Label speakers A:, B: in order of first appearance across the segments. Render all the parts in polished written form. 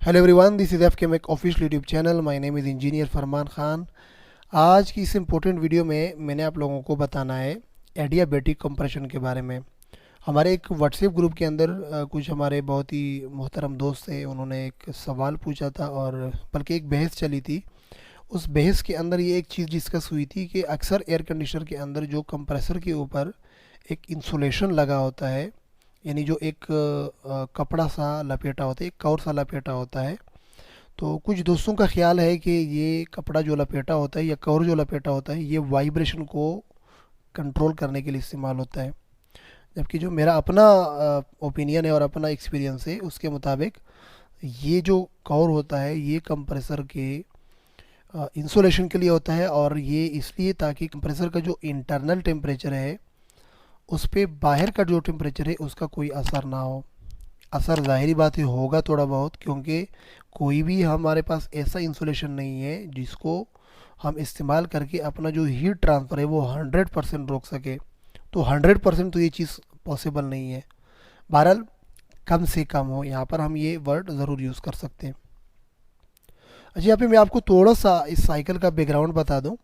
A: Hello everyone, this is F K make official YouTube channel. My name is engineer Farman Khan. आज की इस important video में मैंने आप लोगों को बताना है एडियाबेटिक कंप्रेशन के बारे में। हमारे एक व्हाट्सएप ग्रुप के अंदर कुछ हमारे बहुत ही मोहतरम दोस्त थे, उन्होंने एक सवाल पूछा था और बल्कि एक बहस चली थी। उस बहस के अंदर ये एक चीज़ डिस्कस हुई थी कि अक्सर एयर कंडीशनर के अंदर जो कंप्रेसर के ऊपर एक इंसुलेशन लगा होता है, यानी जो एक कपड़ा सा लपेटा होता है, एक कवर सा लपेटा होता है। तो कुछ दोस्तों का ख्याल है कि ये कपड़ा जो लपेटा होता है या कवर जो लपेटा होता है ये वाइब्रेशन को कंट्रोल करने के लिए इस्तेमाल होता है, जबकि जो मेरा अपना ओपिनियन है और अपना एक्सपीरियंस है उसके मुताबिक ये जो कवर होता है ये कंप्रेसर के इंसुलेशन के लिए होता है। और ये इसलिए ताकि कंप्रेसर का जो इंटरनल टेम्परेचर है उस पर बाहर का जो टेम्परेचर है उसका कोई असर ना हो। असर ज़ाहिरी बात है होगा थोड़ा बहुत, क्योंकि कोई भी हमारे पास ऐसा इंसुलेशन नहीं है जिसको हम इस्तेमाल करके अपना जो हीट ट्रांसफ़र है वो 100% रोक सके। तो 100% तो ये चीज़ पॉसिबल नहीं है। बहरहाल कम से कम हो, यहाँ पर हम ये वर्ड ज़रूर यूज़ कर सकते हैं। अच्छा, यहाँ पे मैं आपको थोड़ा सा इस साइकिल का बैकग्राउंड बता दूँ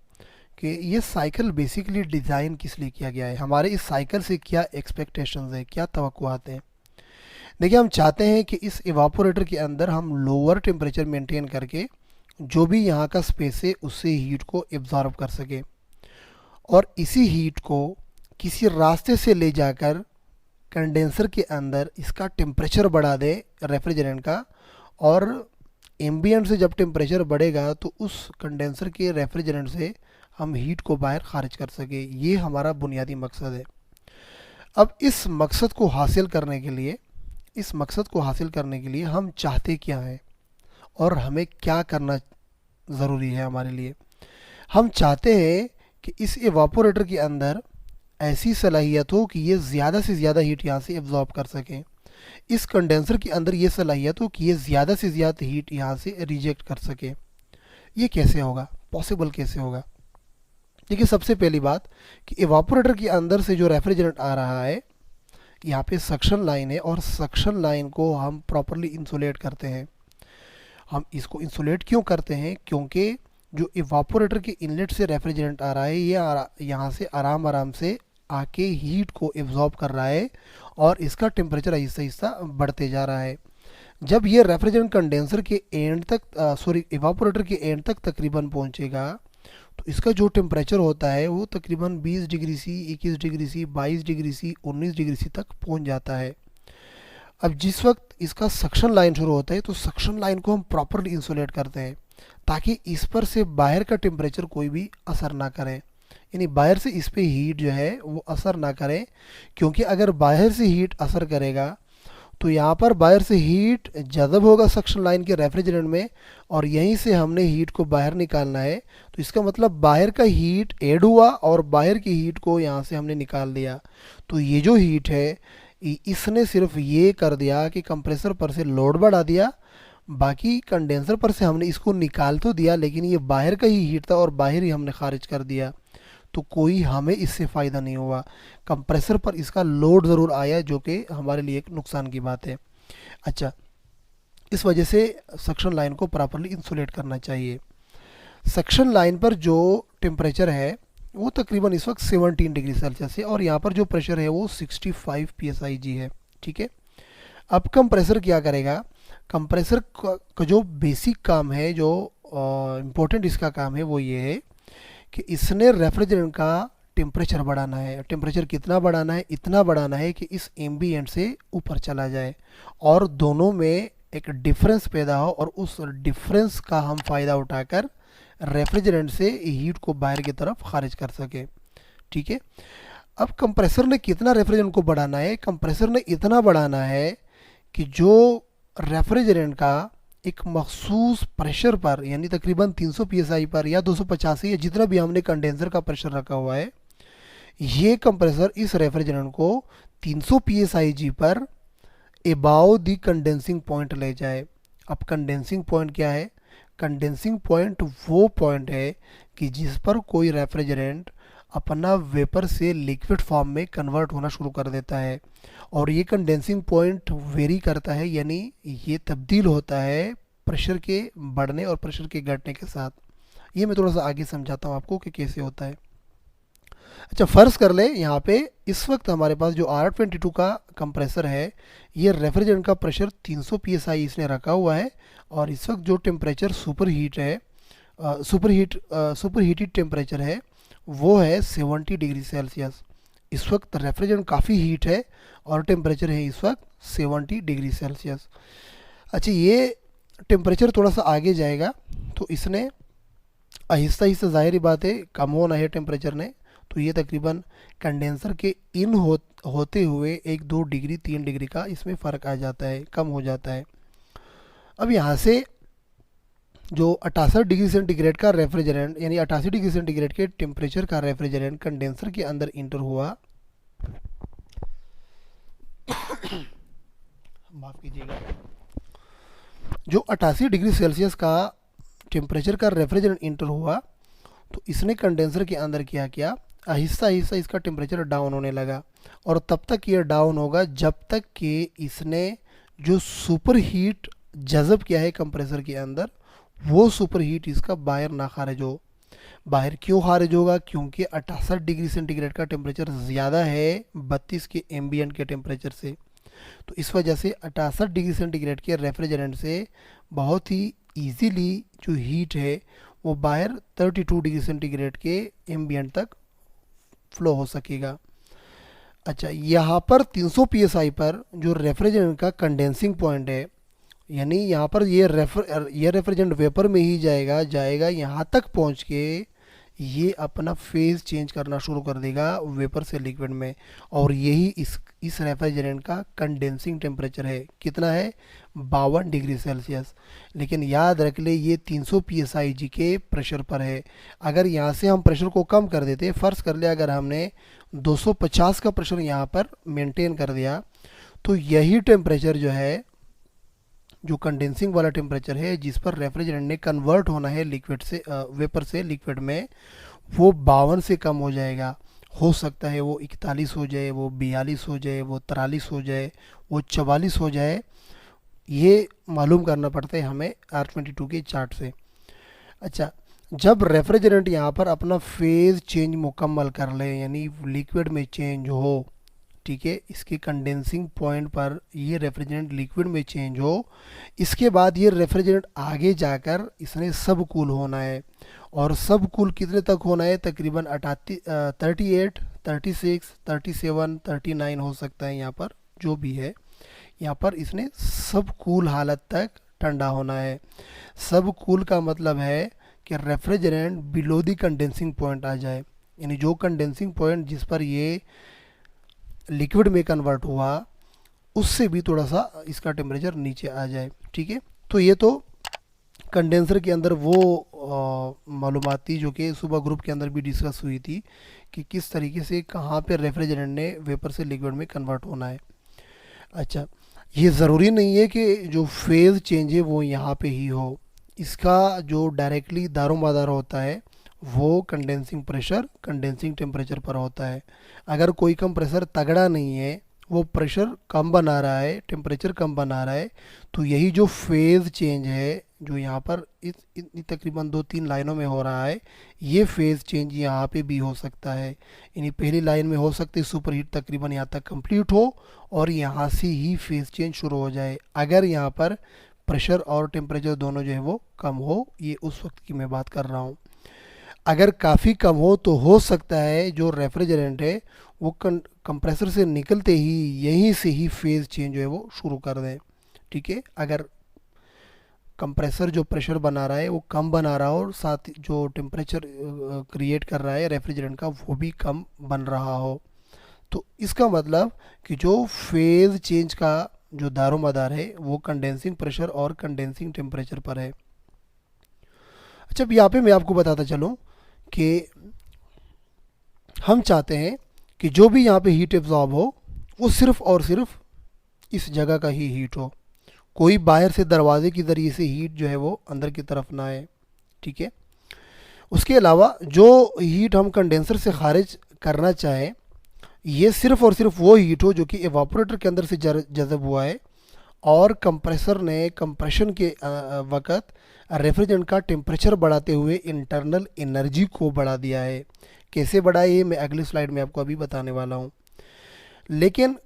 A: कि ये साइकिल बेसिकली डिज़ाइन किस लिए किया गया है, हमारे इस साइकिल से क्या एक्सपेक्टेशंस है, क्या तवक्कुआत हैं। देखिए, हम चाहते हैं कि इस इवापोरेटर के अंदर हम लोअर टेम्परेचर मेंटेन करके जो भी यहाँ का स्पेस है उससे हीट को एब्जॉर्ब कर सके और इसी हीट को किसी रास्ते से ले जाकर कंडेंसर के अंदर इसका टेम्परेचर बढ़ा दे रेफ्रिजरेंट का। और एम्बियंट से जब टेम्परेचर बढ़ेगा तो उस कंडेंसर के रेफ्रिजरेंट से हम हीट को बाहर खारिज कर सके। ये हमारा बुनियादी मकसद है। अब इस मकसद को हासिल करने के लिए हम चाहते क्या हैं और हमें क्या करना ज़रूरी है हमारे लिए। हम चाहते हैं कि इस एवापोरेटर के अंदर ऐसी सलाहियत हो कि ये ज़्यादा से ज़्यादा हीट यहाँ से एब्जॉर्ब कर सकें। इस कंडेंसर के अंदर ये सलाहियत हो कि ये ज़्यादा से ज़्यादा हीट यहाँ से रिजेक्ट कर सके। ये कैसे होगा, पॉसिबल कैसे होगा? देखिए, सबसे पहली बात कि एवापोरेटर के अंदर से जो रेफ्रिजरेंट आ रहा है, यहाँ पे सक्शन लाइन है और सक्शन लाइन को हम प्रॉपरली इंसुलेट करते हैं। हम इसको इंसुलेट क्यों करते हैं? क्योंकि जो इवापोरेटर के इनलेट से रेफ्रिजरेंट आ रहा है ये यहाँ से आराम आराम से आके हीट को एब्जॉर्ब कर रहा है और इसका टेम्परेचर आहिस्ता आहिस्ता बढ़ते जा रहा है। जब ये रेफ्रिजरेंट कंडेंसर के एंड तक इवापोरेटर के एंड तक तकरीबन पहुँचेगा तो इसका जो टेम्परेचर होता है वो तकरीबन 20 degree C, 21 degree C, 22 degree C, 19 degree C तक पहुंच जाता है। अब जिस वक्त इसका सक्शन लाइन शुरू होता है तो सक्शन लाइन को हम प्रॉपरली इंसुलेट करते हैं ताकि इस पर से बाहर का टेम्परेचर कोई भी असर ना करे, यानी बाहर से इस पे हीट जो है वो असर ना करे। क्योंकि अगर बाहर से हीट असर करेगा तो यहाँ पर बाहर से हीट जज़ब होगा सक्शन लाइन के रेफ्रिजरेंट में और यहीं से हमने हीट को बाहर निकालना है। तो इसका मतलब बाहर का हीट ऐड हुआ और बाहर की हीट को यहाँ से हमने निकाल दिया। तो ये जो हीट है इसने सिर्फ ये कर दिया कि कंप्रेसर पर से लोड बढ़ा दिया, बाकी कंडेंसर पर से हमने इसको निकाल तो दिया लेकिन ये बाहर का ही हीट था और बाहर ही हमने खारिज कर दिया। तो कोई हमें इससे फ़ायदा नहीं हुआ। कंप्रेसर पर इसका लोड ज़रूर आया जो कि हमारे लिए एक नुकसान की बात है। अच्छा, इस वजह से सक्शन लाइन को प्रॉपरली इंसुलेट करना चाहिए। सक्शन लाइन पर जो टेम्परेचर है वो तकरीबन इस वक्त 17 डिग्री सेल्सियस है और यहाँ पर जो प्रेशर है वो 65 psig है। ठीक है, अब कंप्रेसर क्या करेगा? कंप्रेसर का जो बेसिक काम है, जो इम्पोर्टेंट इसका काम है वो ये है कि इसने रेफ्रिजरेंट का टेम्परेचर बढ़ाना है। टेम्परेचर कितना बढ़ाना है? इतना बढ़ाना है कि इस एम्बिएंट से ऊपर चला जाए और दोनों में एक डिफरेंस पैदा हो और उस डिफरेंस का हम फ़ायदा उठाकर रेफ्रिजरेंट से हीट को बाहर की तरफ खारिज कर सके। ठीक है, अब कंप्रेसर ने कितना रेफ्रिजरेंट को बढ़ाना है? कंप्रेसर ने इतना बढ़ाना है कि जो रेफ्रिजरेंट का एक मखसूस प्रेशर पर, यानी तकरीबन 300 psi पर या 250 या जितना भी हमने कंडेंसर का प्रेशर रखा हुआ है, ये कंप्रेसर इस रेफ्रिजरेंट को 300 psig पर एबाव दी कंडेंसिंग पॉइंट ले जाए। अब कंडेंसिंग पॉइंट क्या है? कंडेंसिंग पॉइंट वो पॉइंट है कि जिस पर कोई रेफ्रिजरेंट अपना वेपर से लिक्विड फॉर्म में कन्वर्ट होना शुरू कर देता है और ये कंडेंसिंग पॉइंट वेरी करता है, यानी ये तब्दील होता है प्रेशर के बढ़ने और प्रेशर के घटने के साथ। ये मैं थोड़ा सा आगे समझाता हूँ आपको कि कैसे होता है। अच्छा, फ़र्ज़ कर ले यहाँ पे इस वक्त हमारे पास जो R22 का कंप्रेसर है, ये रेफ्रिजरेंट का प्रेशर 300 psi इसने रखा हुआ है, और इस वक्त जो टेम्परेचर सुपर हीटेड टेम्परेचर है वो है 70 डिग्री सेल्सियस। इस वक्त रेफ्रिजरेंट काफ़ी हीट है और टेम्परेचर है इस वक्त 70 डिग्री सेल्सियस। अच्छा, ये टेम्परेचर थोड़ा सा आगे जाएगा तो इसने आहिस्ता आहिस्ता, ज़ाहिर बात है, कम होना है टेम्परेचर ने, तो ये तकरीबन कंडेंसर के होते हुए 1-2 डिग्री 3 डिग्री का इसमें फ़र्क आ जाता है, कम हो जाता है। अब यहाँ से जो 68 डिग्री सेंटीग्रेड का रेफ्रिजरेंट, यानी 88 डिग्री सेंटीग्रेड के टेम्परेचर का रेफ्रिजरेंट कंडेंसर के अंदर इंटर हुआ, माफ़ कीजिएगा, जो 88 डिग्री सेल्सियस का टेम्परेचर का रेफ्रिजरेंट इंटर हुआ, तो इसने कंडेंसर के अंदर क्या किया, आहिस्ता आहिस्ता इसका टेम्परेचर डाउन होने लगा, और तब तक ये डाउन होगा जब तक कि इसने जो सुपर हीट जज़ब किया है कंप्रेसर के अंदर, वो सुपर हीट इसका बाहर ना खारिज हो। बाहर क्यों खारिज होगा? क्योंकि 68 डिग्री सेंटीग्रेड का टेम्परेचर ज़्यादा है 32 के एम्बियंट के टेम्परेचर से, तो इस वजह से 68 डिग्री सेंटीग्रेड के रेफ्रिजरेंट से बहुत ही ईजीली जो हीट है वो बाहर 32 डिग्री सेंटीग्रेड के एम्बियंट तक फ्लो हो सकेगा। अच्छा, यहाँ पर 300 psi पर जो रेफ्रिजरेंट का कंडेंसिंग पॉइंट है, यानी यहाँ पर ये रेफ्रिजरेंट वेपर में ही जाएगा यहाँ तक पहुँच के ये अपना फेज़ चेंज करना शुरू कर देगा वेपर से लिक्विड में, और यही इस रेफ्रिजरेंट का कंडेंसिंग टेम्परेचर है। कितना है? 52 डिग्री सेल्सियस। लेकिन याद रख ले ये 300 psi के प्रेशर पर है। अगर यहाँ से हम प्रेशर को कम कर देते, फ़र्ज़ कर ले अगर हमने 250 का प्रेशर यहाँ पर मेंटेन कर दिया, तो यही टेम्परेचर जो है, जो कंडेंसिंग वाला टेम्परेचर है जिस पर रेफ्रिजरेंट ने कन्वर्ट होना है लिक्विड से वेपर से लिक्विड में, वो 52 से कम हो जाएगा। हो सकता है वो 41 हो जाए, वो 42 हो जाए, वो 43 हो जाए, वो 44 हो जाए। ये मालूम करना पड़ता है हमें R22 के चार्ट से। अच्छा, जब रेफ्रिजरेंट यहाँ पर अपना फेज़ चेंज मुकम्मल कर ले, यानी लिक्विड में चेंज हो, ठीक है, इसके कंडेंसिंग पॉइंट पर ये रेफ्रिजरेंट लिक्विड में चेंज हो, इसके बाद ये रेफ्रिजरेंट आगे जाकर इसने सब कूल होना है। और सब कूल कितने तक होना है? तकरीबन 38, 36, 37, 39 हो सकता है, यहाँ पर जो भी है, यहाँ पर इसने सब कूल हालत तक ठंडा होना है। सब कूल का मतलब है कि refrigerant below the condensing point आ जाए, यानी जो कंडेंसिंग पॉइंट जिस पर ये लिक्विड में कन्वर्ट हुआ उससे भी थोड़ा सा इसका टेम्परेचर नीचे आ जाए। ठीक है, तो ये तो कंडेंसर के अंदर वो मालूमात थी जो कि सुबह ग्रुप के अंदर भी डिस्कस हुई थी कि किस तरीके से कहाँ पे रेफ्रिजरेंट ने वेपर से लिक्विड में कन्वर्ट होना है। अच्छा, ये ज़रूरी नहीं है कि जो फेज़ चेंज है वो यहाँ पे ही हो, इसका जो डायरेक्टली दारोमदार होता है वो कंडेंसिंग प्रेशर, कंडेंसिंग टेम्परेचर पर होता है। अगर कोई कंप्रेसर तगड़ा नहीं है, वो प्रेशर कम बना रहा है, टेम्परेचर कम बना रहा है, तो यही जो फेज़ चेंज है जो यहाँ पर इतनी तकरीबन 2-3 लाइनों में हो रहा है, ये फेज़ चेंज यहाँ पे भी हो सकता है। यानी पहली लाइन में हो सकती है सुपर हीट तकरीबन यहाँ तक कंप्लीट हो और यहाँ से ही फेज़ चेंज शुरू हो जाए, अगर यहाँ पर प्रेशर और टेम्परेचर दोनों जो है वो कम हो। ये उस वक्त की मैं बात कर रहा हूँ। अगर काफ़ी कम हो तो हो सकता है जो रेफ्रिजरेंट है वो कंप्रेसर से निकलते ही यहीं से ही फेज़ चेंज जो है वो शुरू कर दें। ठीक है, अगर कंप्रेसर जो प्रेशर बना रहा है वो कम बना रहा हो और साथ ही जो टेम्परेचर क्रिएट कर रहा है रेफ्रिजरेंट का वो भी कम बन रहा हो, तो इसका मतलब कि जो फेज़ चेंज का जो दारोमदार है वो कंडेंसिंग प्रेशर और कंडेंसिंग टेम्परेचर पर है। अच्छा, अब यहाँ पे मैं आपको बताता चलूँ कि हम चाहते हैं कि जो भी यहाँ पे हीट एब्जॉर्ब हो वो सिर्फ़ और सिर्फ इस जगह का ही हीट हो, कोई बाहर से दरवाजे के ज़रिए से हीट जो है वो अंदर की तरफ ना आए। ठीक है, उसके अलावा जो हीट हम कंडेंसर से खारिज करना चाहें, ये सिर्फ़ और सिर्फ वो हीट हो जो कि एवापोरेटर के अंदर से जज़ब हुआ है और कंप्रेसर ने कंप्रेशन के वक़्त रेफ्रिजरेंट का टेम्परेचर बढ़ाते हुए इंटरनल एनर्जी को बढ़ा दिया है। कैसे बढ़ा है ये मैं अगली स्लाइड में आपको अभी बताने वाला हूँ। लेकिन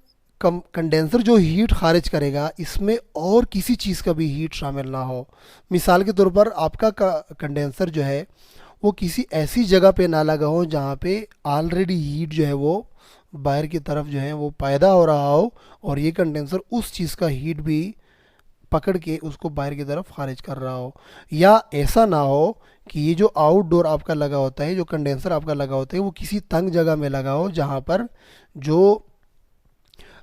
A: कंडेंसर जो हीट खारिज करेगा इसमें और किसी चीज़ का भी हीट शामिल ना हो। मिसाल के तौर पर आपका कंडेंसर जो है वो किसी ऐसी जगह पे ना लगा हो जहाँ पे ऑलरेडी हीट जो है वो बाहर की तरफ जो है वो पैदा हो रहा हो, और ये कंडेंसर उस चीज़ का हीट भी पकड़ के उसको बाहर की तरफ खारिज कर रहा हो। या ऐसा ना हो कि ये जो आउटडोर आपका लगा होता है, जो कंडेंसर आपका लगा होता है, वो किसी तंग जगह में लगा हो जहाँ पर जो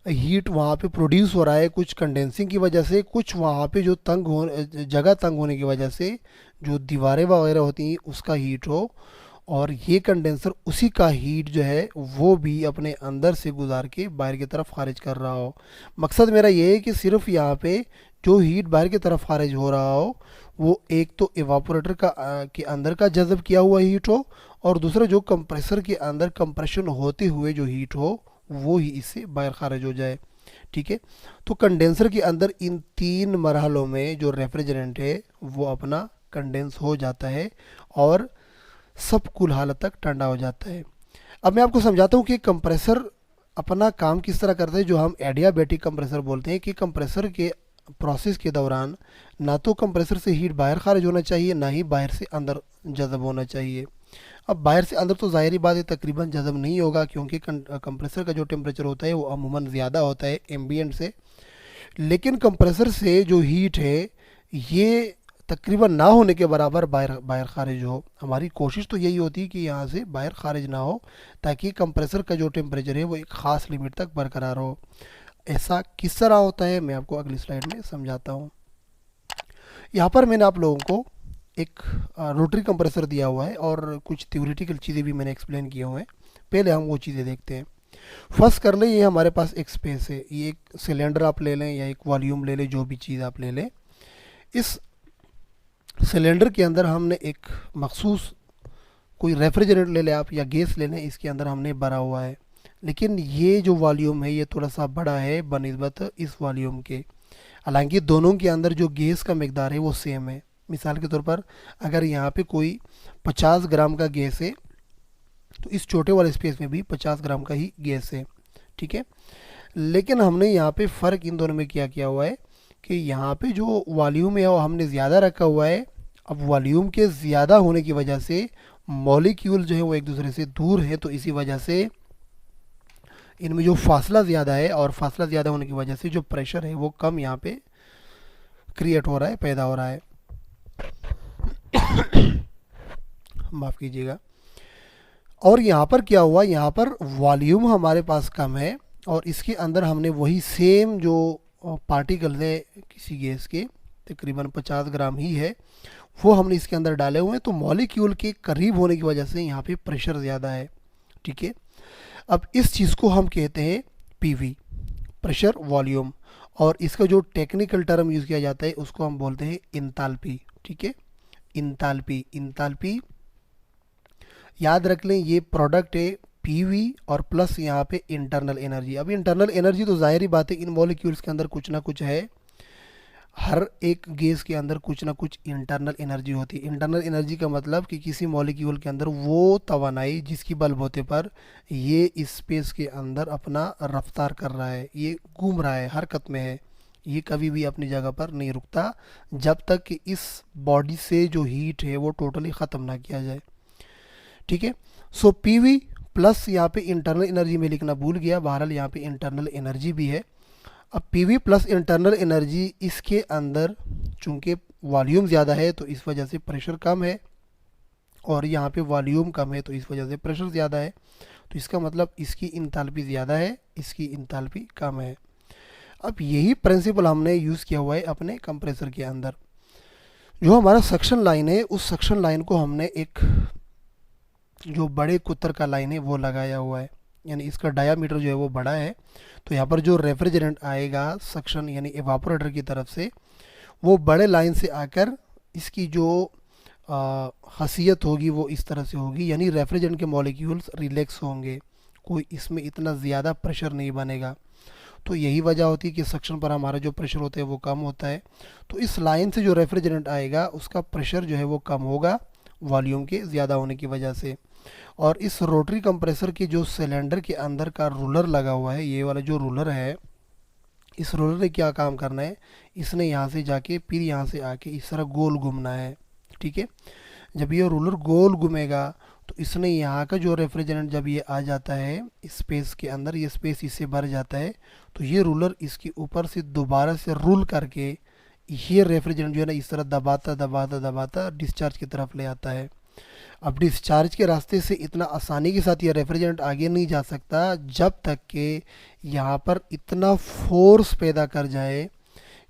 A: हीट वहाँ पे प्रोड्यूस हो रहा है कुछ कंडेंसिंग की वजह से, कुछ वहाँ पे जो जगह तंग होने की वजह से जो दीवारें वगैरह होती हैं उसका हीट हो, और ये कंडेंसर उसी का हीट जो है वो भी अपने अंदर से गुजार के बाहर की तरफ खारिज कर रहा हो। मकसद मेरा ये है कि सिर्फ यहाँ पे जो हीट बाहर की तरफ खारिज हो रहा हो वो एक तो एवापोरेटर के अंदर का जज़ब किया हुआ हीट हो, और दूसरा जो कंप्रेसर के अंदर कंप्रेशन होते हुए जो हीट हो वो ही इससे बाहर खारिज हो जाए। ठीक है, तो कंडेंसर के अंदर इन तीन मरहलों में जो रेफ्रिजरेंट है वो अपना कंडेंस हो जाता है और सब कुल हालत तक ठंडा हो जाता है। अब मैं आपको समझाता हूँ कि कंप्रेसर अपना काम किस तरह करता है, जो हम एडियाबैटिक कंप्रेसर बोलते हैं। कि कंप्रेसर के प्रोसेस के दौरान ना तो कंप्रेसर से हीट बाहर खारिज होना चाहिए, ना ही बाहर से अंदर जज़ब होना चाहिए। अब बाहर से अंदर तो ज़ाहिर बात है तकरीबन जज़ब नहीं होगा, क्योंकि कंप्रेसर का जो टेम्परेचर होता है वो अमूमन ज़्यादा होता है एम्बियंट से। लेकिन कंप्रेसर से जो हीट है ये तकरीबन ना होने के बराबर बाहर बाहर खारिज हो। हमारी कोशिश तो यही होती है कि यहाँ से बाहर खारिज ना हो, ताकि कंप्रेसर का जो टेम्परेचर है वो एक ख़ास लिमिट तक बरकरार हो। ऐसा किस तरह होता है मैं आपको अगली स्लाइड में समझाता हूँ। यहाँ पर मैंने आप लोगों को एक रोटरी कंप्रेसर दिया हुआ है और कुछ थ्योरेटिकल चीज़ें भी मैंने एक्सप्लेन किए हुए हैं। पहले हम वो चीज़ें देखते हैं। फर्स्ट कर लें, ये हमारे पास एक स्पेस है, ये एक सिलेंडर आप ले लें या एक वॉल्यूम ले लें, जो भी चीज़ आप ले लें। इस सिलेंडर के अंदर हमने एक मखसूस कोई रेफ्रिजरेंट ले लें आप या गैस ले लें, इसके अंदर हमने भरा हुआ है। लेकिन ये जो वॉल्यूम है ये थोड़ा सा बड़ा है बनिस्बत इस वॉल्यूम के। हालांकि दोनों के अंदर जो गैस का मकदार है वो सेम है। मिसाल के तौर पर अगर यहाँ पे कोई 50 ग्राम का गैस है तो इस छोटे वाले स्पेस में भी 50 ग्राम का ही गैस है। ठीक है, लेकिन हमने यहाँ पे फ़र्क इन दोनों में क्या किया हुआ है कि यहाँ पे जो वॉल्यूम है वो हमने ज़्यादा रखा हुआ है। अब वॉल्यूम के ज़्यादा होने की वजह से मॉलिक्यूल जो है वो एक दूसरे से दूर है, तो इसी वजह से इनमें जो फासला ज़्यादा है, और फासला ज़्यादा होने की वजह से जो प्रेशर है वो कम यहाँ पे क्रिएट हो रहा है, पैदा हो रहा है। माफ़ कीजिएगा। और यहाँ पर क्या हुआ, यहाँ पर वॉल्यूम हमारे पास कम है और इसके अंदर हमने वही सेम जो पार्टिकल है किसी गैस के, तकरीबन 50 ग्राम ही है, वो हमने इसके अंदर डाले हुए हैं। तो मॉलिक्यूल के करीब होने की वजह से यहाँ पे प्रेशर ज़्यादा है। ठीक है, अब इस चीज़ को हम कहते हैं पीवी, प्रेशर वॉल्यूम, और इसका जो टेक्निकल टर्म यूज़ किया जाता है उसको हम बोलते हैं इंथैल्पी। ठीक है, इंथैल्पी, इंथैल्पी याद रख लें, ये प्रोडक्ट है पीवी और प्लस यहाँ पे इंटरनल एनर्जी। अब इंटरनल एनर्जी तो ज़ाहिर ही बात है इन मॉलिक्यूल्स के अंदर कुछ ना कुछ है, हर एक गैस के अंदर कुछ ना कुछ इंटरनल एनर्जी होती है। इंटरनल एनर्जी का मतलब कि किसी मॉलिक्यूल के अंदर वो तवानाई जिसकी बलबूते पर ये इस स्पेस के अंदर अपना रफ्तार कर रहा है, ये घूम रहा है, हरकत में है, ये कभी भी अपनी जगह पर नहीं रुकता जब तक कि इस बॉडी से जो हीट है वो टोटली ख़त्म ना किया जाए। ठीक है, सो पीवी प्लस यहाँ पे इंटरनल एनर्जी में लिखना भूल गया, बहरहाल यहाँ पे इंटरनल एनर्जी भी है। अब पीवी प्लस इंटरनल एनर्जी, इसके अंदर चूंकि वॉल्यूम ज़्यादा है तो इस वजह से प्रेशर कम है, और यहाँ पे वॉल्यूम कम है तो इस वजह से प्रेशर ज़्यादा है। तो इसका मतलब इसकी इंथैल्पी ज़्यादा है, इसकी इंथैल्पी कम है। अब यही प्रिंसिपल हमने यूज़ किया हुआ है अपने कंप्रेसर के अंदर। जो हमारा सक्शन लाइन है उस सक्शन लाइन को हमने एक जो बड़े कुत्तर का लाइन है वो लगाया हुआ है, यानी इसका डायामीटर जो है वो बड़ा है। तो यहाँ पर जो रेफ्रिजरेंट आएगा सक्शन यानी एवापोरेटर की तरफ से, वो बड़े लाइन से आकर इसकी जो खासियत होगी वो इस तरह से होगी, यानी रेफ्रिजरेंट के मॉलिक्यूल्स रिलैक्स होंगे, कोई इसमें इतना ज़्यादा प्रेशर नहीं बनेगा। तो यही वजह होती है कि सक्शन पर हमारा जो प्रेशर होता है वो कम होता है। तो इस लाइन से जो रेफ्रिजरेंट आएगा उसका प्रेशर जो है वो कम होगा वॉल्यूम के ज़्यादा होने की वजह से। और इस रोटरी कंप्रेसर के जो सिलेंडर के अंदर का रूलर लगा हुआ है, ये वाला जो रूलर है, इस रोलर ने क्या काम करना है, इसने यहाँ से जाके फिर यहाँ से आके इस तरह गोल घूमना है। ठीक है, जब ये रूलर गोल घूमेगा तो इसने यहाँ का जो रेफ्रिजरेंट जब ये आ जाता है स्पेस के अंदर, ये स्पेस इससे भर जाता है, तो ये रूलर इसके ऊपर से दोबारा से रूल करके ये रेफ्रिजरेंट जो है ना इस तरह दबाता दबाता दबाता डिस्चार्ज की तरफ ले आता है। अब डिस्चार्ज के रास्ते से इतना आसानी के साथ ये रेफ्रिजरेंट आगे नहीं जा सकता जब तक कि यहाँ पर इतना फोर्स पैदा कर जाए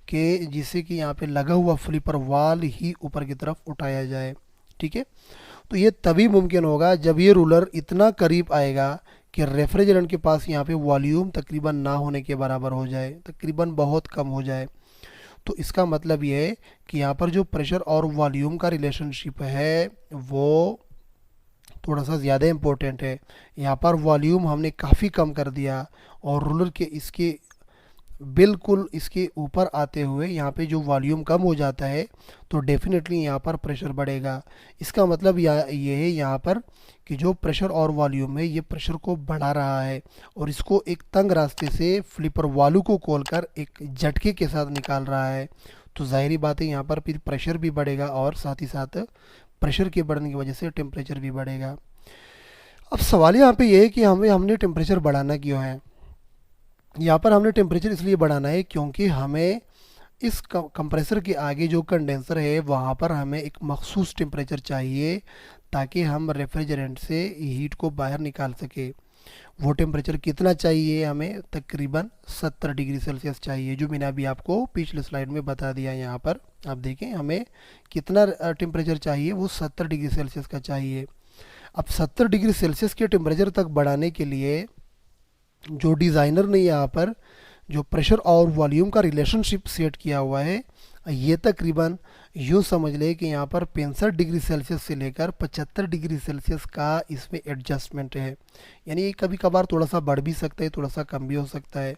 A: कि जिससे कि यहाँ पे लगा हुआ फ्लिपर वाल ही ऊपर की तरफ उठाया जाए। ठीक है, तो ये तभी मुमकिन होगा जब ये रूलर इतना करीब आएगा कि रेफ्रिजरेंट के पास यहाँ पे वॉल्यूम तकरीबन ना होने के बराबर हो जाए, तकरीबन बहुत कम हो जाए। तो इसका मतलब ये है कि यहाँ पर जो प्रेशर और वॉल्यूम का रिलेशनशिप है वो थोड़ा सा ज़्यादा इम्पोर्टेंट है। यहाँ पर वॉल्यूम हमने काफ़ी कम कर दिया और रूलर के इसके बिल्कुल इसके ऊपर आते हुए यहाँ पे जो वॉल्यूम कम हो जाता है तो डेफिनेटली यहाँ पर प्रेशर बढ़ेगा। इसका मतलब ये है यहाँ पर कि जो प्रेशर और वॉल्यूम है ये प्रेशर को बढ़ा रहा है और इसको एक तंग रास्ते से फ्लिपर वालू को खोलकर एक झटके के साथ निकाल रहा है। तो ज़ाहिरी बात है यहाँ पर फिर प्रेशर भी बढ़ेगा और साथ ही साथ प्रेशर के बढ़ने की वजह से टेम्परेचर भी बढ़ेगा। अब सवाल यहाँ पे ये है कि हमने टेम्परेचर बढ़ाना क्यों है। यहाँ पर हमने टेम्परेचर इसलिए बढ़ाना है क्योंकि हमें इस कंप्रेसर के आगे जो कंडेंसर है वहाँ पर हमें एक मखसूस टेम्परेचर चाहिए ताकि हम रेफ्रिजरेंट से हीट को बाहर निकाल सके। वो टेम्परेचर कितना चाहिए हमें, तकरीबन 70 डिग्री सेल्सियस चाहिए, जो मैंने अभी आपको पिछले स्लाइड में बता दिया। यहाँ पर आप देखें हमें कितना टेम्परेचर चाहिए, वो 70 डिग्री सेल्सियस का चाहिए। अब 70 डिग्री सेल्सियस के टेम्परेचर तक बढ़ाने के लिए जो डिज़ाइनर ने यहाँ पर जो प्रेशर और वॉल्यूम का रिलेशनशिप सेट किया हुआ है, ये तकरीबन यूँ समझ ले कि यहाँ पर 65 डिग्री सेल्सियस से लेकर 75 डिग्री सेल्सियस का इसमें एडजस्टमेंट है। यानी ये कभी कभार थोड़ा सा बढ़ भी सकता है, थोड़ा सा कम भी हो सकता है।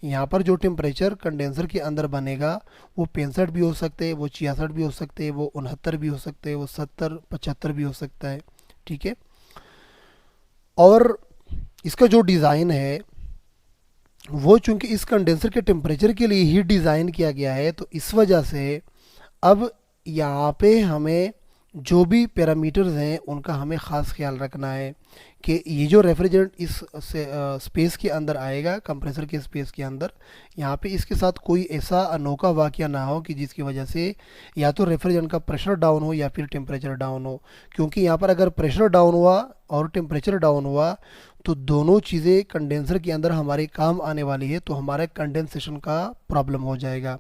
A: यहाँ पर जो टेम्परेचर कंडेंसर के अंदर बनेगा वो 65 भी हो सकते हैं, वो 66 भी हो सकते हैं, वो 69 भी हो सकते हैं, वो 70 75 भी हो सकता है। ठीक है, और इसका जो डिज़ाइन है वो चूंकि इस कंडेंसर के टेम्परेचर के लिए ही डिज़ाइन किया गया है, तो इस वजह से अब यहाँ पे हमें जो भी पैरामीटर्स हैं उनका हमें ख़ास ख्याल रखना है कि ये जो रेफ्रिजरेंट इस स्पेस के अंदर आएगा, कंप्रेसर के स्पेस के अंदर, यहाँ पे इसके साथ कोई ऐसा अनोखा वाक़या ना हो कि जिसकी वजह से या तो रेफ्रिजरेंट का प्रेशर डाउन हो या फिर टेम्परेचर डाउन हो। क्योंकि यहाँ पर अगर प्रेशर डाउन हुआ और टेम्परेचर डाउन हुआ तो दोनों चीज़ें कंडेंसर के अंदर हमारे काम आने वाली है, तो हमारा कंडेंसेशन का प्रॉब्लम हो जाएगा।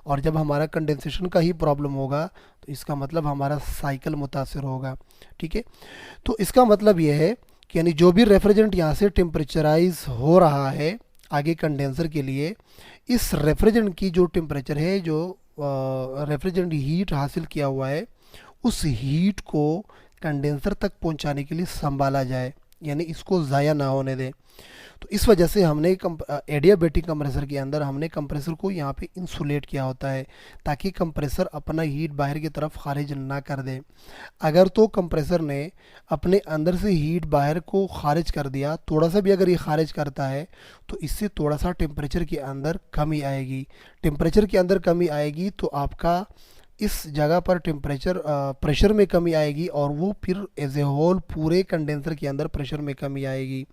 A: और जब हमारा कंडेंसेशन का ही प्रॉब्लम होगा तो इसका मतलब हमारा साइकिल मुतासर होगा। ठीक है, तो इसका मतलब यह है कि यानी जो भी रेफ्रिजरेंट यहाँ से टेम्परेचराइज हो रहा है आगे कंडेंसर के लिए, इस रेफ्रिजरेंट की जो टेम्परेचर है, जो रेफ्रिजरेंट हीट हासिल किया हुआ है, उस हीट को कंडेंसर तक पहुँचाने के लिए संभाला जाए, यानी इसको ज़ाया ना होने दें। तो इस वजह से हमने एडियाबैटिक कंप्रेसर के अंदर हमने कंप्रेसर को यहाँ पे इंसुलेट किया होता है ताकि कंप्रेसर अपना हीट बाहर की तरफ खारिज ना कर दे। अगर तो कंप्रेसर ने अपने अंदर से हीट बाहर को खारिज कर दिया, थोड़ा सा भी अगर ये खारिज करता है, तो इससे थोड़ा सा टेम्परेचर के अंदर कमी आएगी। टेम्परेचर के अंदर कमी आएगी तो आपका इस जगह पर प्रेशर में कमी आएगी और वो फिर एज ए होल पूरे कंडेंसर के अंदर प्रेशर में कमी आएगी।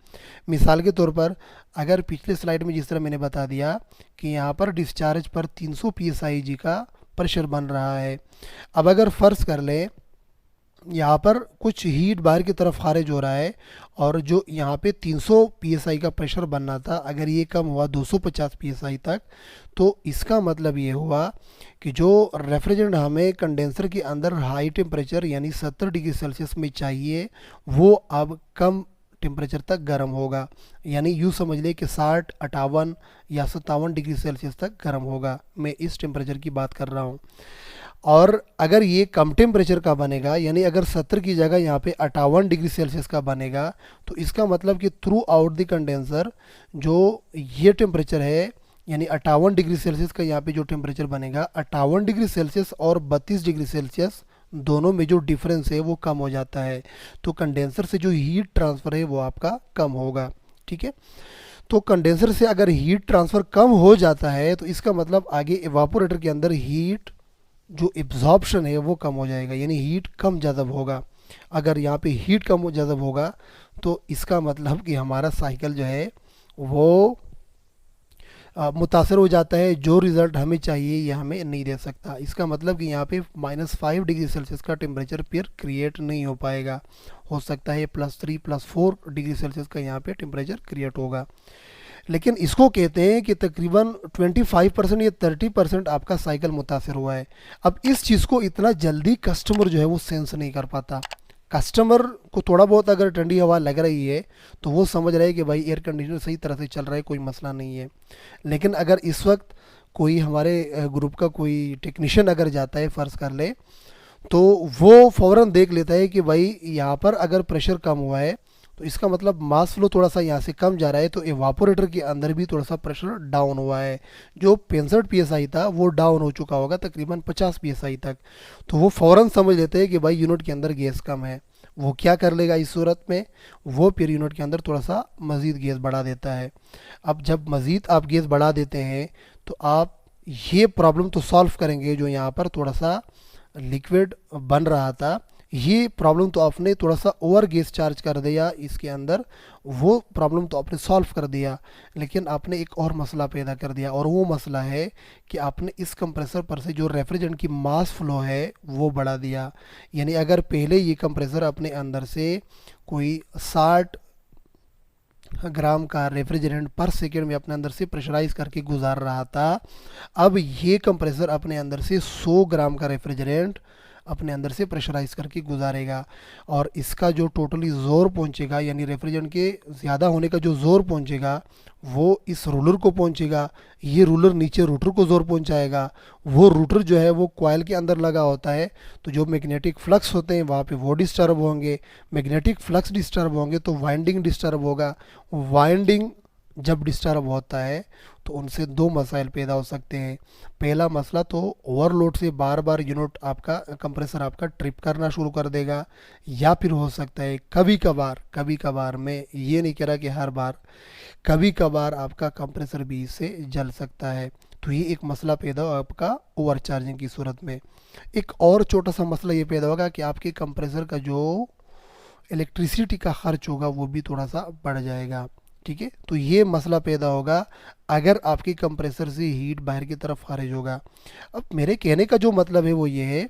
A: मिसाल के तौर पर अगर पिछले स्लाइड में जिस तरह मैंने बता दिया कि यहाँ पर डिस्चार्ज पर 300 psi का प्रेशर बन रहा है, अब अगर फ़र्ज़ कर लें यहाँ पर कुछ हीट बाहर की तरफ खारिज हो रहा है और जो यहाँ पे 300 psi का प्रेशर बनना था, अगर ये कम हुआ 250 psi तक, तो इसका मतलब ये हुआ कि जो रेफ्रिजरेंट हमें कंडेंसर के अंदर हाई टेम्परेचर यानी 70 डिग्री सेल्सियस में चाहिए, वो अब कम टेम्परेचर तक गर्म होगा। यानी यूँ समझ लें कि 60 58 या 57 डिग्री सेल्सियस तक गर्म होगा। मैं इस टेम्परेचर की बात कर रहा हूँ। और अगर ये कम टेम्परेचर का बनेगा, यानी अगर 70 की जगह यहाँ पे 58 डिग्री सेल्सियस का बनेगा, तो इसका मतलब कि थ्रू आउट द कंडेंसर जो ये टेम्परेचर है यानी 58 डिग्री सेल्सियस का यहाँ पे जो टेम्परेचर बनेगा, 58 डिग्री सेल्सियस और 32 डिग्री सेल्सियस दोनों में जो डिफरेंस है वो कम हो जाता है, तो कंडेंसर से जो हीट ट्रांसफ़र है वो आपका कम होगा। ठीक है, तो कंडेंसर से अगर हीट ट्रांसफ़र कम हो जाता है तो इसका मतलब आगे इवापोरेटर के अंदर हीट जो एब्जॉर्प्शन है वो कम हो जाएगा, यानी हीट कम जज़ब होगा। अगर यहाँ पे हीट कम जज़ब होगा तो इसका मतलब कि हमारा साइकिल जो है वो मुतासर हो जाता है, जो रिज़ल्ट हमें चाहिए ये हमें नहीं दे सकता। इसका मतलब कि यहाँ पे -5 डिग्री सेल्सियस का टेम्परेचर फिर क्रिएट नहीं हो पाएगा, हो सकता है +3 +4 डिग्री सेल्सियस का यहाँ पे टेम्परेचर क्रिएट होगा। लेकिन इसको कहते हैं कि तकरीबन 25% या 30% आपका साइकिल मुतासर हुआ है। अब इस चीज़ को इतना जल्दी कस्टमर जो है वो सेंस नहीं कर पाता। कस्टमर को थोड़ा बहुत अगर ठंडी हवा लग रही है तो वो समझ रहे हैं कि भाई एयर कंडीशनर सही तरह से चल रहा है, कोई मसला नहीं है। लेकिन अगर इस वक्त कोई हमारे ग्रुप का कोई टेक्नीशियन अगर जाता है, फ़र्ज़ कर ले, तो वो फ़ौरन देख लेता है कि भाई यहाँ पर अगर प्रेशर कम हुआ है तो इसका मतलब मास फ्लो थोड़ा सा यहाँ से कम जा रहा है, तो एवापोरेटर के अंदर भी थोड़ा सा प्रेशर डाउन हुआ है। जो 65 psi था वो डाउन हो चुका होगा तकरीबन 50 psi तक। तो वो फ़ौरन समझ लेते हैं कि भाई यूनिट के अंदर गैस कम है। वो क्या कर लेगा इस सूरत में, वो फिर यूनिट के अंदर थोड़ा सा मज़ीद गैस बढ़ा देता है। अब जब मज़ीद आप गैस बढ़ा देते हैं तो आप ये प्रॉब्लम तो सॉल्व करेंगे, जो यहाँ पर थोड़ा सा लिक्विड बन रहा था ये प्रॉब्लम तो आपने थोड़ा सा ओवर गैस चार्ज कर दिया इसके अंदर, वो प्रॉब्लम तो आपने सॉल्व कर दिया। लेकिन आपने एक और मसला पैदा कर दिया, और वो मसला है कि आपने इस कंप्रेसर पर से जो रेफ्रिजरेंट की मास फ्लो है वो बढ़ा दिया। यानी अगर पहले ये कंप्रेसर अपने अंदर से कोई 60 ग्राम का रेफ्रिजरेंट पर सेकेंड में अपने अंदर से प्रेशराइज करके गुजार रहा था, अब ये कंप्रेसर अपने अंदर से 100 ग्राम का रेफ्रिजरेंट अपने अंदर से प्रेशराइज करके गुजारेगा। और इसका जो टोटली ज़ोर पहुंचेगा, यानी रेफ्रिजरेंट के ज़्यादा होने का जो ज़ोर पहुंचेगा वो इस रूलर को पहुंचेगा। ये रूलर नीचे रूटर को ज़ोर पहुंचाएगा। वो रूटर जो है वो कॉइल के अंदर लगा होता है, तो जो मैग्नेटिक फ्लक्स होते हैं वहाँ पे वो डिस्टर्ब होंगे। मैग्नेटिक फ्लक्स डिस्टर्ब होंगे तो वाइंडिंग डिस्टर्ब होगा। वाइंडिंग जब डिस्टर्ब होता है तो उनसे दो मसाइल पैदा हो सकते हैं। पहला मसला तो ओवरलोड से बार बार यूनिट आपका कंप्रेसर आपका ट्रिप करना शुरू कर देगा, या फिर हो सकता है कभी कभार, मैं ये नहीं कह रहा कि हर बार, कभी कभार आपका कंप्रेसर भी इससे जल सकता है। तो ये एक मसला पैदा हो आपका ओवर चार्जिंग की सूरत में। एक और छोटा सा मसला ये पैदा होगा कि आपके कंप्रेसर का जो इलेक्ट्रिसिटी का खर्च होगा वो भी थोड़ा सा बढ़ जाएगा। ठीक है, तो ये मसला पैदा होगा अगर आपकी कंप्रेसर से हीट बाहर की तरफ खारिज होगा। अब मेरे कहने का जो मतलब है वो ये है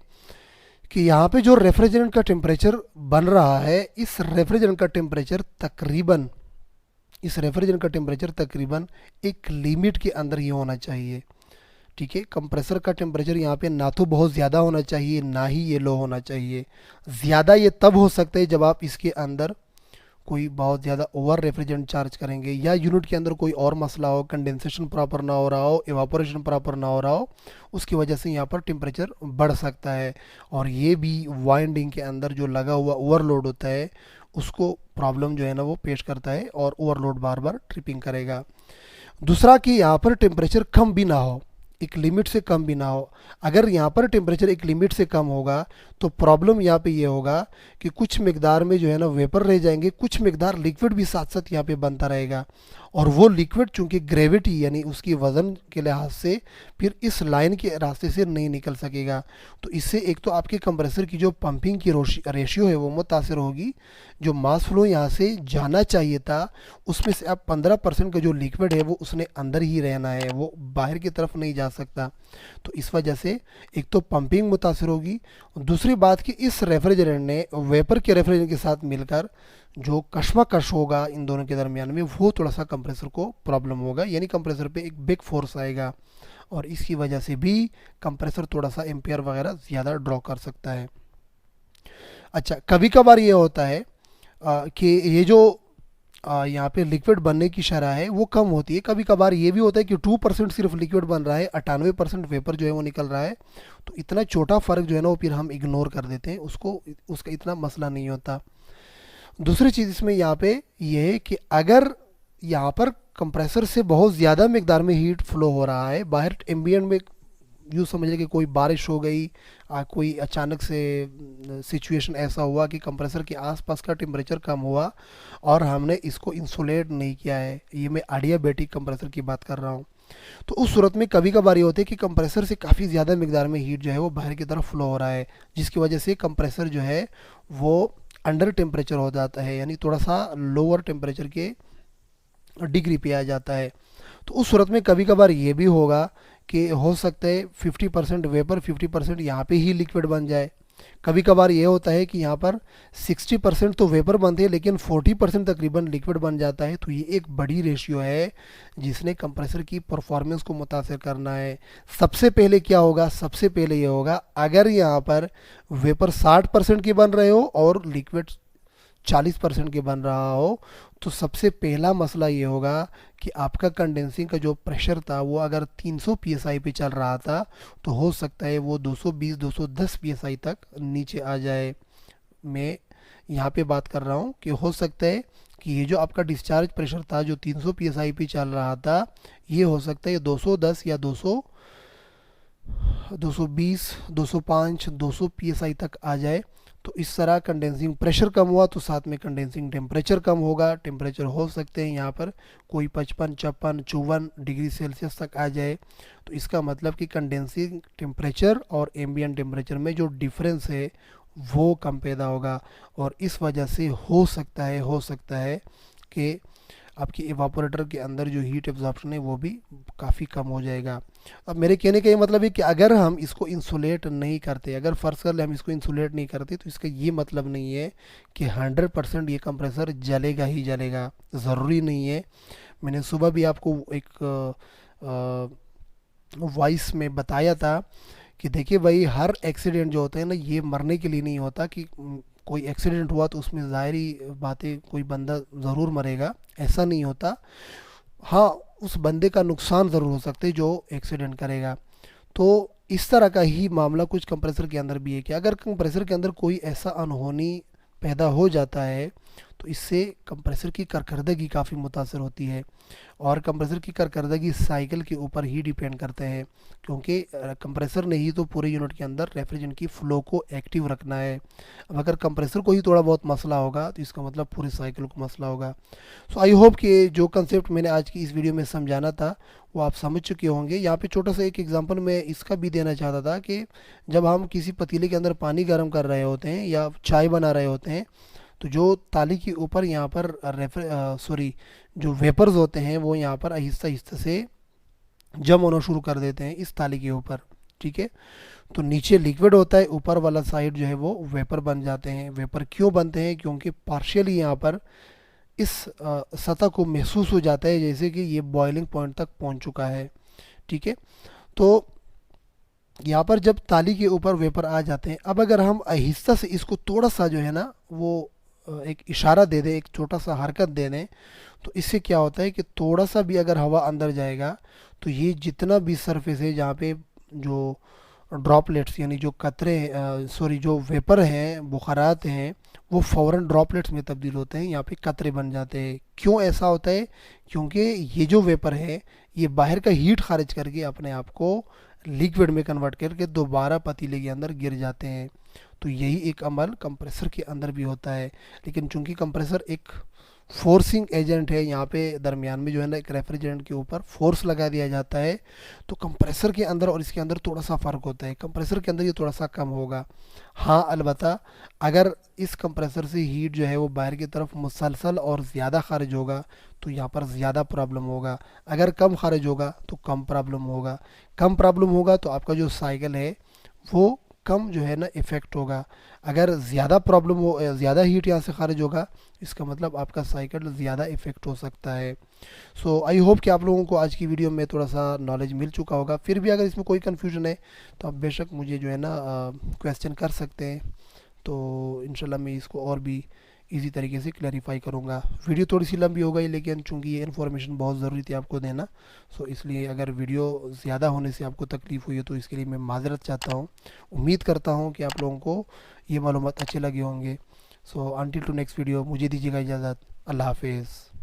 A: कि यहाँ पे जो रेफ्रिजरेंट का टेम्परेचर बन रहा है, इस रेफ्रिजरेंट का टेम्परेचर तकरीबन एक लिमिट के अंदर ही होना चाहिए। ठीक है, कंप्रेसर का टेम्परेचर यहाँ पे ना तो बहुत ज़्यादा होना चाहिए ना ही ये लो होना चाहिए। ज़्यादा ये तब हो सकता है जब आप इसके अंदर कोई बहुत ज़्यादा ओवर रेफ्रिजरेंट चार्ज करेंगे, या यूनिट के अंदर कोई और मसला हो, कंडेंसेशन प्रॉपर ना हो रहा हो, एवापोरेशन प्रॉपर ना हो रहा हो, उसकी वजह से यहाँ पर टेम्परेचर बढ़ सकता है। और ये भी वाइंडिंग के अंदर जो लगा हुआ ओवरलोड होता है उसको प्रॉब्लम जो है ना वो पेश करता है, और ओवरलोड बार बार ट्रिपिंग करेगा। दूसरा कि यहाँ पर टेम्परेचर कम भी ना हो, एक लिमिट से कम भी ना हो। अगर यहाँ पर टेम्परेचर एक लिमिट से कम होगा तो प्रॉब्लम यहाँ पे ये होगा कि कुछ मिकदार में जो है ना वेपर रह जाएंगे, कुछ मिकदार लिक्विड भी साथ साथ यहाँ पे बनता रहेगा। और वो लिक्विड चूंकि ग्रेविटी यानी उसकी वज़न के लिहाज से फिर इस लाइन के रास्ते से नहीं निकल सकेगा। तो इससे एक तो आपके कंप्रेसर की जो पंपिंग की रेशियो है वो मुतासर होगी। जो मास फ्लो यहाँ से जाना चाहिए था उसमें से अब 15% का जो लिक्विड है वो उसने अंदर ही रहना है, वो बाहर की तरफ नहीं जा सकता। तो इस वजह से एक तो पंपिंग मुतासर होगी। दूसरी बात कि इस रेफ्रिजरेंट ने वेपर के रेफ्रिजरेंट के साथ मिलकर जो कशमकश होगा इन दोनों के दरमियान में, वो थोड़ा सा कंप्रेसर को प्रॉब्लम होगा, यानी कंप्रेसर पे एक बिग फोर्स आएगा और इसकी वजह से भी कंप्रेसर थोड़ा सा एम्पियर वगैरह ज़्यादा ड्रॉ कर सकता है। अच्छा, कभी कभार ये होता है कि ये जो यहाँ पे लिक्विड बनने की शरह है वो कम होती है। कभी कभार ये भी होता है कि 2% सिर्फ लिक्विड बन रहा है, 98% वेपर जो है वो निकल रहा है। तो इतना छोटा फ़र्क जो है ना वो फिर हम इग्नोर कर देते हैं, उसका इतना मसला नहीं होता। दूसरी चीज़ इसमें यहाँ पे ये है कि अगर यहाँ पर कंप्रेसर से बहुत ज़्यादा मिकदार में हीट फ्लो हो रहा है बाहर एम्बियंट में। यूँ समझिए कि कोई बारिश हो गई, कोई अचानक से सिचुएशन ऐसा हुआ कि कंप्रेसर के आसपास का टेम्परेचर कम हुआ और हमने इसको इंसुलेट नहीं किया है। ये मैं एडियाबैटिक कंप्रेसर की बात कर रहा हूँ। तो उस सूरत में कभी कभार ये होता है कि कंप्रेसर से काफ़ी ज़्यादा मिकदार में हीट जो है वो बाहर की तरफ फ्लो हो रहा है, जिसकी वजह से कंप्रेसर जो है वो अंडर टेम्परेचर हो जाता है, यानी थोड़ा सा लोअर टेम्परेचर के डिग्री पे आ जाता है। तो उस सूरत में कभी कभार ये भी होगा कि हो सकता है 50% वेपर 50% यहाँ पे ही लिक्विड बन जाए। कभी कभार ये होता है कि यहाँ पर 60% तो वेपर बनते हैं लेकिन 40% तकरीबन लिक्विड बन जाता है। तो ये एक बड़ी रेशियो है जिसने कंप्रेसर की परफॉर्मेंस को मुतासर करना है। सबसे पहले क्या होगा, सबसे पहले ये होगा अगर यहाँ पर वेपर 60% के बन रहे हो और लिक्विड 40% के बन रहा हो, तो सबसे पहला मसला ये होगा कि आपका कंडेंसिंग का जो प्रेशर था वो अगर 300 psi पे चल रहा था तो हो सकता है वो 220-210 psi तक नीचे आ जाए। मैं यहाँ पे बात कर रहा हूँ कि हो सकता है कि ये जो आपका डिस्चार्ज प्रेशर था जो 300 psi पे चल रहा था, ये हो सकता है 210 या 220, 205, 200 psi तक आ जाए। तो इस तरह कंडेंसिंग प्रेशर कम हुआ तो साथ में कंडेंसिंग टेम्परेचर कम होगा। टेम्परेचर हो सकते हैं यहाँ पर कोई 55, 56, 54 डिग्री सेल्सियस तक आ जाए। तो इसका मतलब कि कंडेंसिंग टेम्परेचर और एम्बिएंट टेम्परेचर में जो डिफरेंस है वो कम पैदा होगा और इस वजह से हो सकता है कि आपकी इवापोरेटर के अंदर जो हीट एब्जॉर्प्शन है वो भी काफ़ी कम हो जाएगा। अब मेरे कहने का ये मतलब है कि अगर हम इसको इंसुलेट नहीं करते, अगर फर्ज कर ले हम इसको इंसुलेट नहीं करते, तो इसका ये मतलब नहीं है कि 100% ये कंप्रेसर जलेगा ही जलेगा, ज़रूरी नहीं है। मैंने सुबह भी आपको एक वॉइस में बताया था कि देखिए भाई हर एक्सीडेंट जो होता है ना ये मरने के लिए नहीं होता कि कोई एक्सीडेंट हुआ तो उसमें ज़ाहिरी बात है कोई बंदा ज़रूर मरेगा, ऐसा नहीं होता। हाँ, उस बंदे का नुकसान ज़रूर हो सकता है जो एक्सीडेंट करेगा। तो इस तरह का ही मामला कुछ कंप्रेसर के अंदर भी है कि अगर कंप्रेसर के अंदर कोई ऐसा अनहोनी पैदा हो जाता है तो इससे कंप्रेसर की कारकर्दगी काफ़ी मुतासर होती है और कंप्रेसर की कारकर्दगी साइकिल के ऊपर ही डिपेंड करते हैं, क्योंकि कंप्रेसर ने ही तो पूरे यूनिट के अंदर रेफ्रिजरेंट की फ़्लो को एक्टिव रखना है। अब अगर कंप्रेसर को ही थोड़ा बहुत मसला होगा तो इसका मतलब पूरी साइकिल को मसला होगा। सो आई होप कि जो कंसेप्ट मैंने आज की इस वीडियो में समझाना था वो आप समझ चुके होंगे। यहाँ पे छोटा सा एक एग्जांपल मैं इसका भी देना चाहता था कि जब हम किसी पतीले के अंदर पानी गर्म कर रहे होते हैं या चाय बना रहे होते हैं तो जो ताली के ऊपर यहाँ पर जो वेपर्स होते हैं वो यहाँ पर आहिस्ता आहिस्ता से जम होना शुरू कर देते हैं इस ताली के ऊपर, ठीक है। तो नीचे लिक्विड होता है, ऊपर वाला साइड जो है वो वेपर बन जाते हैं। वेपर क्यों बनते हैं? क्योंकि पार्शियली यहाँ पर इस सतह को महसूस हो जाता है जैसे कि ये बॉइलिंग पॉइंट तक पहुँच चुका है, ठीक है। तो यहाँ पर जब ताली के ऊपर वेपर आ जाते हैं, अब अगर हम आहिस्ता से इसको थोड़ा सा जो है ना वो एक इशारा दे दें, एक छोटा सा हरकत दे दें, तो इससे क्या होता है कि थोड़ा सा भी अगर हवा अंदर जाएगा तो ये जितना भी सरफेस है जहाँ पे जो ड्रॉपलेट्स यानी जो कतरे जो वेपर हैं, बुखारात हैं, वो फ़ौरन ड्रॉपलेट्स में तब्दील होते हैं, यहाँ पे कतरे बन जाते हैं। क्यों ऐसा होता है? क्योंकि ये जो वेपर है ये बाहर का हीट खारिज करके अपने आप को लिक्विड में कन्वर्ट करके दोबारा पतीले के अंदर गिर जाते हैं। तो यही एक अमल कंप्रेसर के अंदर भी होता है, लेकिन चूंकि कंप्रेसर एक फोर्सिंग एजेंट है, यहाँ पे दरमियान में जो है ना एक रेफ्रिजरेंट के ऊपर फोर्स लगा दिया जाता है, तो कंप्रेसर के अंदर और इसके अंदर थोड़ा सा फ़र्क होता है। कंप्रेसर के अंदर ये थोड़ा सा कम होगा। हाँ, अलबत्ता अगर इस कंप्रेसर से हीट जो है वो बाहर की तरफ मुसलसल और ज़्यादा खारिज होगा तो यहाँ पर ज़्यादा प्रॉब्लम होगा। अगर कम खारिज होगा तो कम प्रॉब्लम होगा। कम प्रॉब्लम होगा तो आपका जो साइकिल है वो कम जो है ना इफ़ेक्ट होगा। अगर ज़्यादा प्रॉब्लम हो, ज़्यादा हीट यहाँ से खारिज होगा, इसका मतलब आपका साइकिल ज़्यादा इफ़ेक्ट हो सकता है। सो आई होप कि आप लोगों को आज की वीडियो में थोड़ा सा नॉलेज मिल चुका होगा। फिर भी अगर इसमें कोई कन्फ्यूजन है तो आप बेशक मुझे जो है ना क्वेश्चन कर सकते हैं, तो इंशाल्लाह मैं इसको और भी इजी तरीके से क्लैरिफाई करूँगा। वीडियो थोड़ी सी लंबी हो गई लेकिन चूंकि ये इन्फॉर्मेशन बहुत ज़रूरी थी आपको देना, सो इसलिए अगर वीडियो ज़्यादा होने से आपको तकलीफ़ हुई है तो इसके लिए मैं माज़रत चाहता हूँ। उम्मीद करता हूँ कि आप लोगों को ये मालूमात अच्छे लगे होंगे। So until to next video, मुझे दीजिएगा इजाज़त। अल्लाह हाफिज़।